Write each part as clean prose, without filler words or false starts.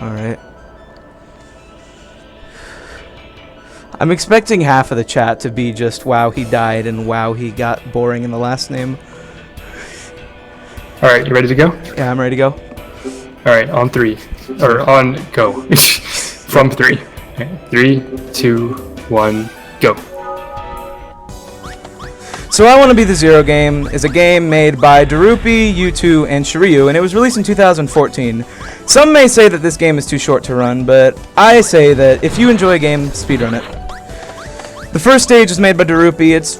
Alright. I'm expecting half of the chat to be just, wow, he died, and wow, he got boring in the last name. Alright, you ready to go? Yeah, I'm ready to go. Alright, on 3. Or on go. From 3. Okay. 3, 2, 1, go. So I Want to Be the Zero game is a game made by Darupi, U2, and Shiryu, and it was released in 2014. Some may say that this game is too short to run, but I say that if you enjoy a game, speedrun it. The first stage is made by Darupi. It's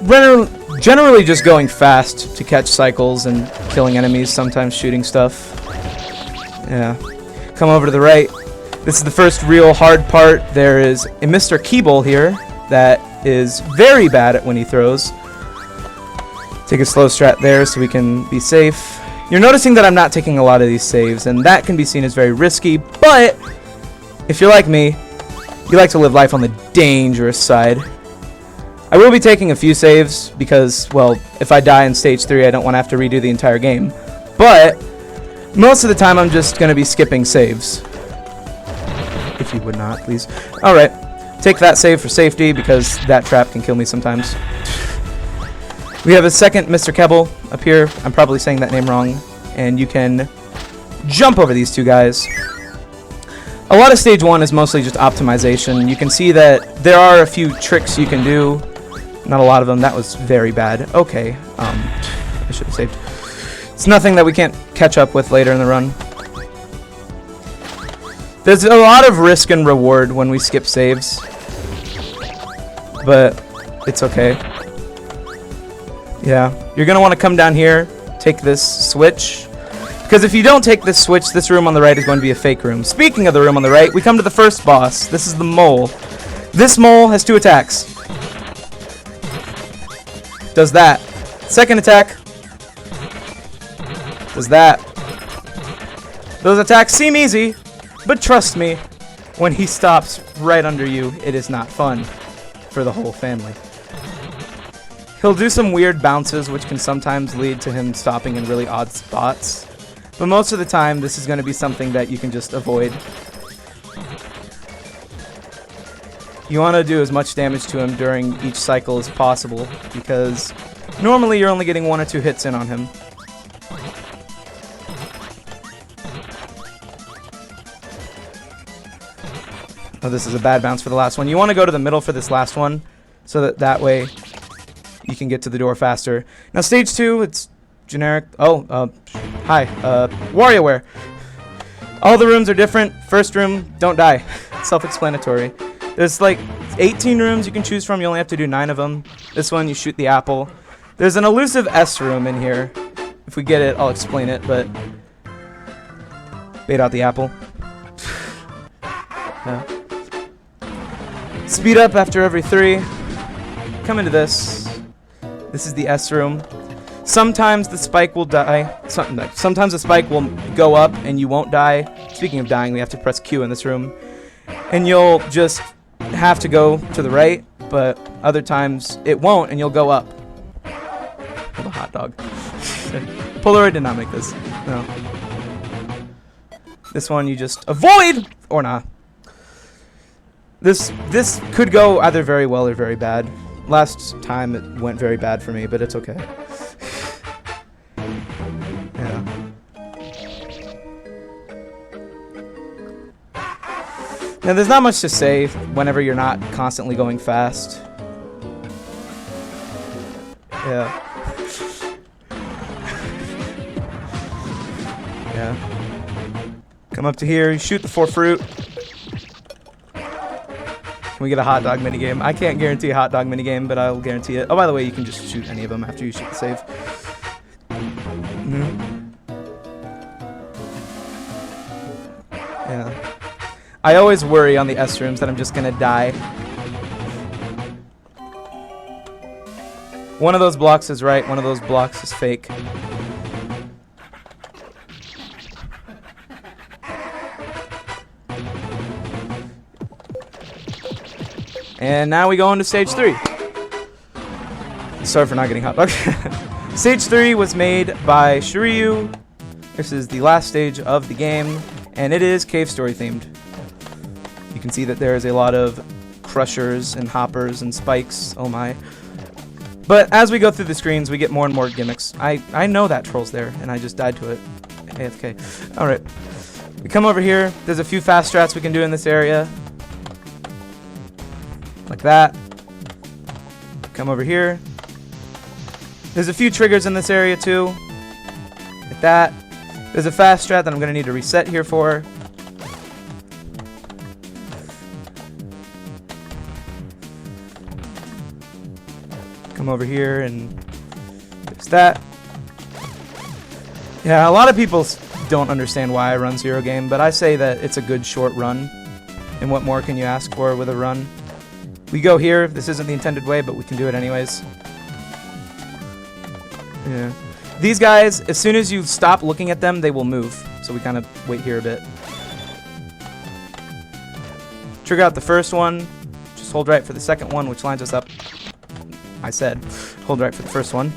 generally just going fast to catch cycles and killing enemies, sometimes shooting stuff. Yeah. Come over to the right. This is the first real hard part. There is a Mr. Keeble here that is very bad at when he throws. Take a slow strat there so we can be safe. You're noticing that I'm not taking a lot of these saves, and that can be seen as very risky, but if you're like me, you like to live life on the dangerous side. I will be taking a few saves because, well, if I die in stage 3, I don't want to have to redo the entire game. But most of the time, I'm just going to be skipping saves. If you would not, please. Alright, take that save for safety because that trap can kill me sometimes. We have a second Mr. Keeble up here. I'm probably saying that name wrong. And you can jump over these two guys. A lot of stage 1 is mostly just optimization. You can see that there are a few tricks you can do. Not a lot of them. That was very bad. Okay. I should have saved. It's nothing that we can't catch up with later in the run. There's a lot of risk and reward when we skip saves. But it's okay. Yeah, you're going to want to come down here, take this switch, because if you don't take this switch, this room on the right is going to be a fake room. Speaking of the room on the right, we come to the first boss. This is the mole. This mole has 2 attacks. Does that. Second attack. Does that. Those attacks seem easy, but trust me, when he stops right under you, it is not fun for the whole family. He'll do some weird bounces, which can sometimes lead to him stopping in really odd spots. But most of the time, this is going to be something that you can just avoid. You want to do as much damage to him during each cycle as possible, because normally you're only getting 1 or 2 hits in on him. Oh, this is a bad bounce for the last one. You want to go to the middle for this last one, so that way you can get to the door faster. Now, stage 2, it's generic. Oh, hi. WarioWare. All the rooms are different. First room, don't die. Self-explanatory. There's like 18 rooms you can choose from. You only have to do 9 of them. This one, you shoot the apple. There's an elusive S room in here. If we get it, I'll explain it, but bait out the apple. Yeah. Speed up after every 3. Come into this. This is the S room. Sometimes the spike will die. Sometimes the spike will go up and you won't die. Speaking of dying, we have to press Q in this room. And you'll just have to go to the right, but other times it won't and you'll go up. Hold a hot dog. Polaroid did not make this. No. This one you just avoid or not. This could go either very well or very bad. Last time it went very bad for me, but it's okay. Yeah. Now, there's not much to say whenever you're not constantly going fast. Yeah. Yeah. Come up to here, shoot the 4 fruit. Can we get a hot dog minigame? I can't guarantee a hot dog minigame, but I'll guarantee it. Oh, by the way, you can just shoot any of them after you shoot the save. Yeah. I always worry on the S rooms that I'm just gonna die. One of those blocks is right, one of those blocks is fake. And now we go into stage 3. Sorry for not getting hot dog. Stage 3 was made by Shiryu. This is the last stage of the game. and it is cave story themed. You can see that there is a lot of crushers and hoppers and spikes. Oh my. But as we go through the screens, we get more and more gimmicks. I know that troll's there, and I just died to it. AFK. Alright. We come over here. There's a few fast strats we can do in this area. Like that. Come over here. There's a few triggers in this area too. Like that. There's a fast strat that I'm going to need to reset here for. Come over here and there's that. Yeah, a lot of people don't understand why I run Zero Game, but I say that it's a good short run. And what more can you ask for with a run? We go here. This isn't the intended way, but we can do it anyways. Yeah. These guys, as soon as you stop looking at them, they will move. So we kind of wait here a bit. Trigger out the first one. Just hold right for the second one, which lines us up. I said, hold right for the first one.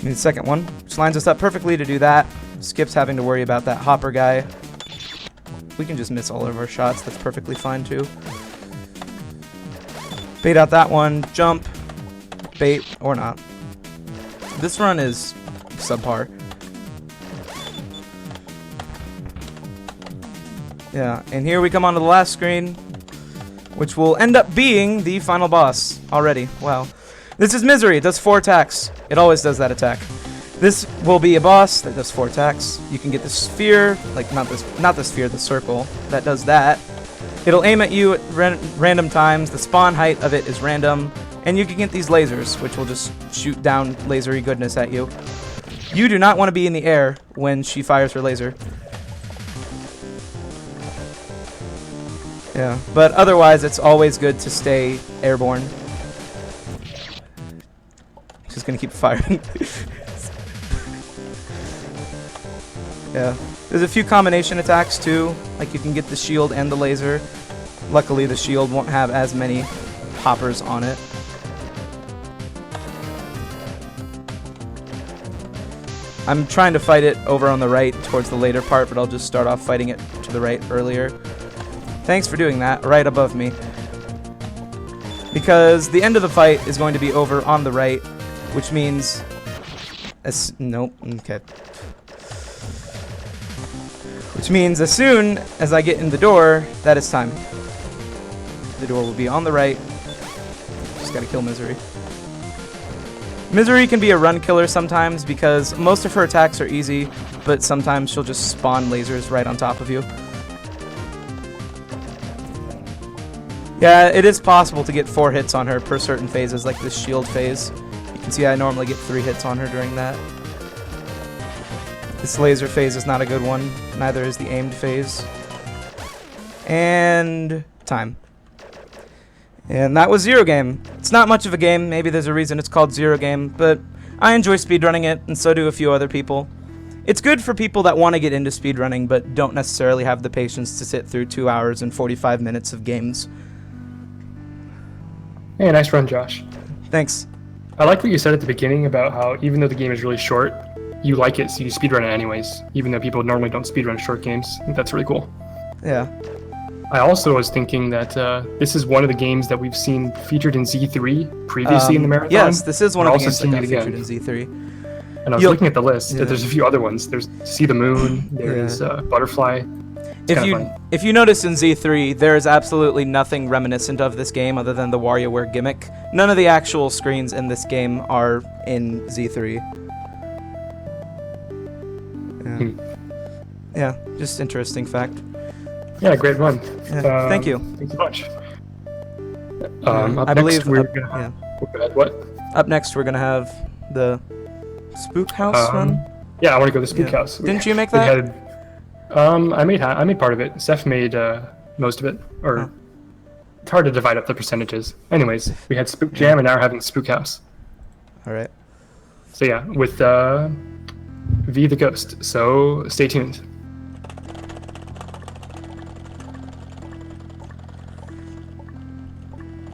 Need the second one, which lines us up perfectly to do that. Skips having to worry about that hopper guy. We can just miss all of our shots. That's perfectly fine too. Bait out that one. Jump. Bait or not. This run is subpar. Yeah, and here we come onto the last screen, which will end up being the final boss already. Wow. This is Misery. It does 4 attacks. It always does that attack. This will be a boss that does 4 attacks. You can get the sphere, like not the sphere, the circle that does that. It'll aim at you at random times. The spawn height of it is random. And you can get these lasers, which will just shoot down lasery goodness at you. You do not want to be in the air when she fires her laser. Yeah, but otherwise it's always good to stay airborne. Just gonna keep firing. Yeah, there's a few combination attacks too. Like you can get the shield and the laser. Luckily the shield won't have as many hoppers on it. I'm trying to fight it over on the right towards the later part, but I'll just start off fighting it to the right earlier. Thanks for doing that, right above me. Because the end of the fight is going to be over on the right, which means... Nope, okay. Which means as soon as I get in the door, that is time. The door will be on the right. Just gotta kill Misery. Misery can be a run killer sometimes because most of her attacks are easy, but sometimes she'll just spawn lasers right on top of you. Yeah, it is possible to get 4 hits on her per certain phases, like this shield phase. You can see I normally get 3 hits on her during that. This laser phase is not a good one, neither is the aimed phase. And time. And that was Zero Game. It's not much of a game, maybe there's a reason it's called Zero Game, but I enjoy speedrunning it, and so do a few other people. It's good for people that want to get into speedrunning, but don't necessarily have the patience to sit through 2 hours and 45 minutes of games. Hey, nice run, Josh. Thanks. I like what you said at the beginning about how even though the game is really short, you like it, so you speedrun it anyways, even though people normally don't speedrun short games. I think that's really cool. Yeah. I also was thinking that this is one of the games that we've seen featured in Z3 previously in the marathon. Yes, this is one of the also games that seen got it again. featured in Z3. And I was looking at the list. Yeah. There's a few other ones. There's See the Moon. There's Butterfly. If you notice in Z3, there is absolutely nothing reminiscent of this game other than the WarioWare gimmick. None of the actual screens in this game are in Z3. Yeah. Yeah, just interesting fact. Yeah, great run. Yeah, thank you. Thanks so much. I believe we're gonna have, what? Up next, we're gonna have the Spook House run. Yeah, I want to go to the Spook House. Didn't you make that? I made part of it. Seth made most of it. Or it's hard to divide up the percentages. Anyways, we had Spook Jam, and now we're having Spook House. All right. So yeah, with V the Ghost. So stay tuned.